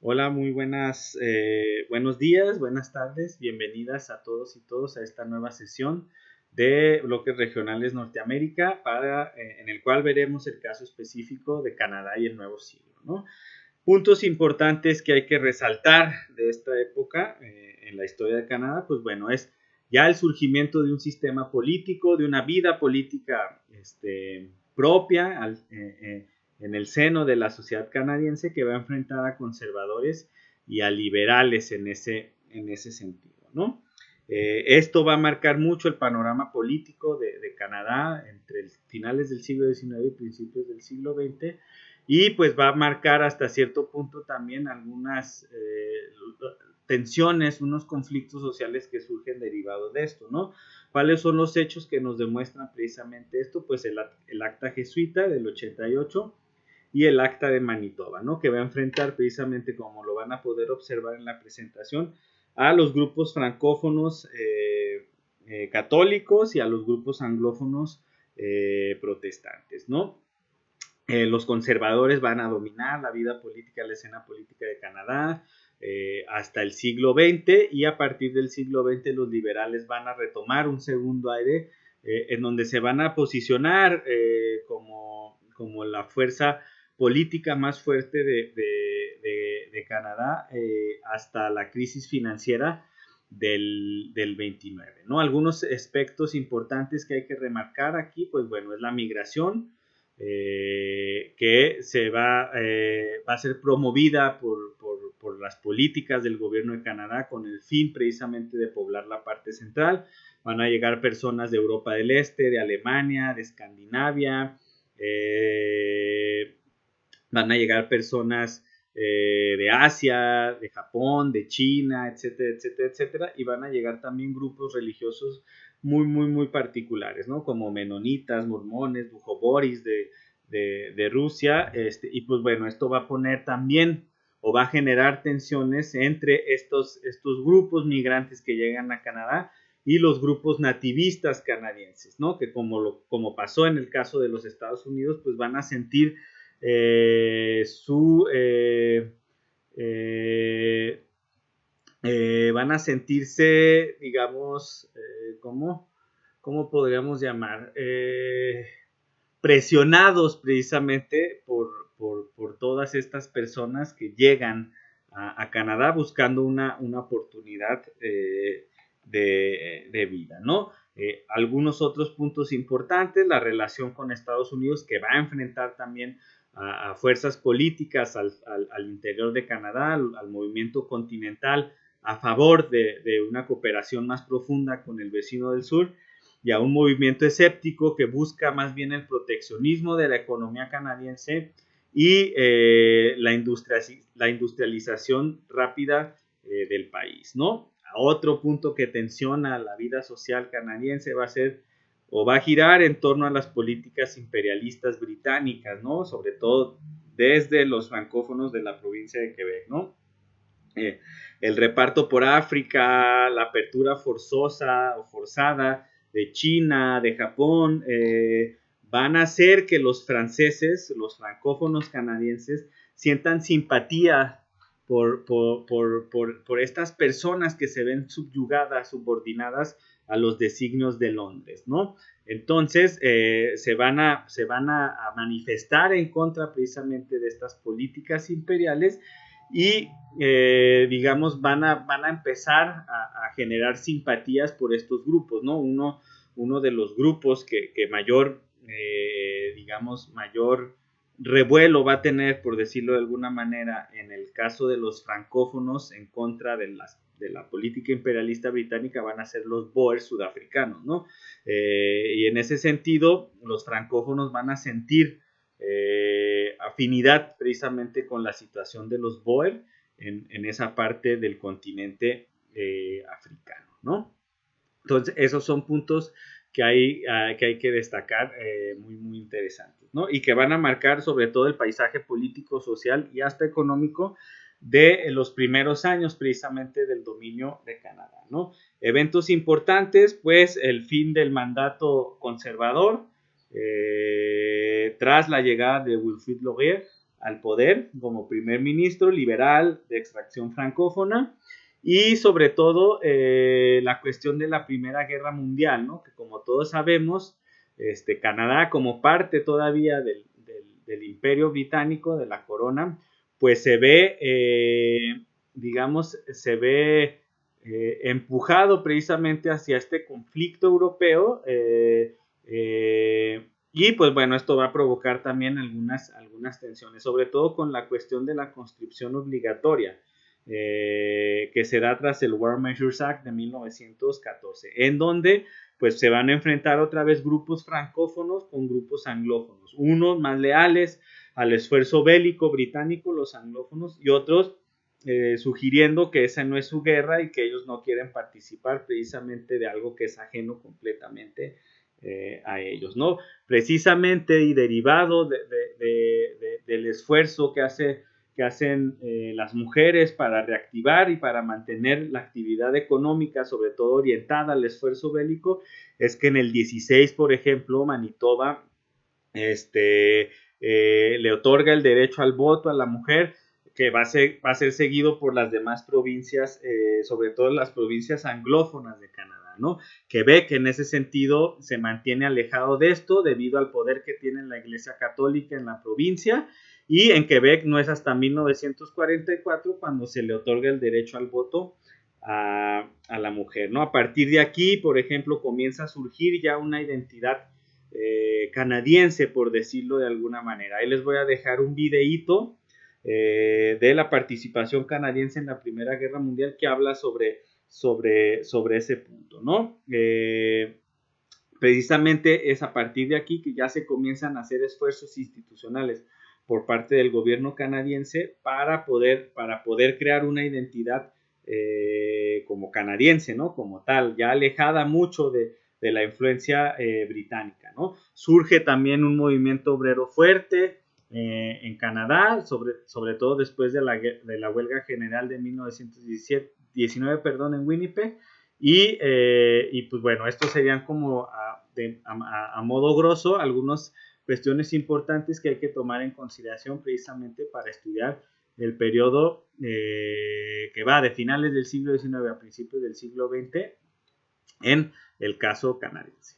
Hola, muy buenos días, buenas tardes, bienvenidas a todos y todos a esta nueva sesión de Bloques Regionales Norteamérica, en el cual veremos el caso específico de Canadá y el Nuevo Siglo, ¿no? Puntos importantes que hay que resaltar de esta época en la historia de Canadá, pues bueno, es ya el surgimiento de un sistema político, de una vida política propia en el seno de la sociedad canadiense que va a enfrentar a conservadores y a liberales en ese sentido, ¿no? Esto va a marcar mucho el panorama político de Canadá entre finales del siglo XIX y principios del siglo XX, y pues va a marcar hasta cierto punto también algunas tensiones, unos conflictos sociales que surgen derivados de esto, ¿no? ¿Cuáles son los hechos que nos demuestran precisamente esto? Pues el acta jesuita del 88 y el acta de Manitoba, ¿no? Que va a enfrentar precisamente, como lo van a poder observar en la presentación, a los grupos francófonos católicos y a los grupos anglófonos protestantes, ¿no? Los conservadores van a dominar la vida política, la escena política de Canadá hasta el siglo XX, y a partir del siglo XX los liberales van a retomar un segundo aire en donde se van a posicionar como la fuerza política más fuerte de Canadá hasta la crisis financiera del 29, ¿no? Algunos aspectos importantes que hay que remarcar aquí, pues bueno, es la migración, que va a ser promovida por las políticas del gobierno de Canadá con el fin precisamente de poblar la parte central. Van a llegar personas de Europa del Este, de Alemania, de Escandinavia, van a llegar personas de Asia, de Japón, de China, etcétera, etcétera, etcétera, y van a llegar también grupos religiosos muy particulares, ¿no? Como menonitas, mormones, bujoboris de Rusia, y pues bueno, esto va a poner también o va a generar tensiones entre estos grupos migrantes que llegan a Canadá y los grupos nativistas canadienses, ¿no? Que como pasó en el caso de los Estados Unidos, pues van a sentir eh, su eh, van a sentirse, digamos, ¿cómo podríamos llamar? Presionados precisamente por todas estas personas que llegan a Canadá buscando una oportunidad de vida, ¿no? Algunos otros puntos importantes, la relación con Estados Unidos, que va a enfrentar también a fuerzas políticas al interior de Canadá, al movimiento continental a favor de una cooperación más profunda con el vecino del sur, y a un movimiento escéptico que busca más bien el proteccionismo de la economía canadiense y la industrialización rápida del país, ¿no? Otro punto que tensiona la vida social canadiense va a ser o va a girar en torno a las políticas imperialistas británicas, ¿no? Sobre todo desde los francófonos de la provincia de Quebec, ¿no? El reparto por África, la apertura forzosa o forzada de China, de Japón, van a hacer que los franceses, los francófonos canadienses, sientan simpatía por estas personas que se ven subyugadas, subordinadas a los designios de Londres, ¿no? Entonces se van a manifestar en contra precisamente de estas políticas imperiales y digamos van a empezar a generar simpatías por estos grupos, ¿no? Uno de los grupos que mayor, digamos, mayor revuelo va a tener, por decirlo de alguna manera, en el caso de los francófonos en contra de la política imperialista británica, van a ser los boers sudafricanos, ¿no? Y en ese sentido, los francófonos van a sentir afinidad precisamente con la situación de los boer en esa parte del continente africano, ¿no? Entonces, esos son puntos que hay que destacar muy interesantes, ¿no? Y que van a marcar sobre todo el paisaje político, social y hasta económico de los primeros años precisamente del dominio de Canadá, ¿no? Eventos importantes, pues el fin del mandato conservador tras la llegada de Wilfrid Laurier al poder como primer ministro liberal de extracción francófona. Y sobre todo la cuestión de la Primera Guerra Mundial, ¿no? Que como todos sabemos, Canadá como parte todavía del Imperio Británico, de la corona, pues se ve, digamos, se ve empujado precisamente hacia este conflicto europeo y pues bueno, esto va a provocar también algunas tensiones, sobre todo con la cuestión de la conscripción obligatoria que se da tras el War Measures Act de 1914, en donde pues se van a enfrentar otra vez grupos francófonos con grupos anglófonos, unos más leales al esfuerzo bélico británico, los anglófonos, y otros sugiriendo que esa no es su guerra y que ellos no quieren participar precisamente de algo que es ajeno completamente a ellos, ¿no? Precisamente y derivado del esfuerzo que hacen las mujeres para reactivar y para mantener la actividad económica, sobre todo orientada al esfuerzo bélico, es que en el 16, por ejemplo, Manitoba le otorga el derecho al voto a la mujer, que va a ser seguido por las demás provincias, sobre todo las provincias anglófonas de Canadá, ¿no? Quebec en ese sentido se mantiene alejado de esto debido al poder que tiene la Iglesia Católica en la provincia, y en Quebec no es hasta 1944 cuando se le otorga el derecho al voto a la mujer, ¿no? A partir de aquí, por ejemplo, comienza a surgir ya una identidad canadiense, por decirlo de alguna manera. Ahí les voy a dejar un videíto de la participación canadiense en la Primera Guerra Mundial que habla sobre ese punto, ¿no? Precisamente es a partir de aquí que ya se comienzan a hacer esfuerzos institucionales por parte del gobierno canadiense para poder crear una identidad como canadiense, ¿no? Como tal, ya alejada mucho de la influencia británica, ¿no? Surge también un movimiento obrero fuerte en Canadá, sobre todo después de la huelga general de 1919, en Winnipeg, y pues bueno, estos serían como a modo grosso algunas cuestiones importantes que hay que tomar en consideración precisamente para estudiar el periodo que va de finales del siglo XIX a principios del siglo XX en el caso canadiense.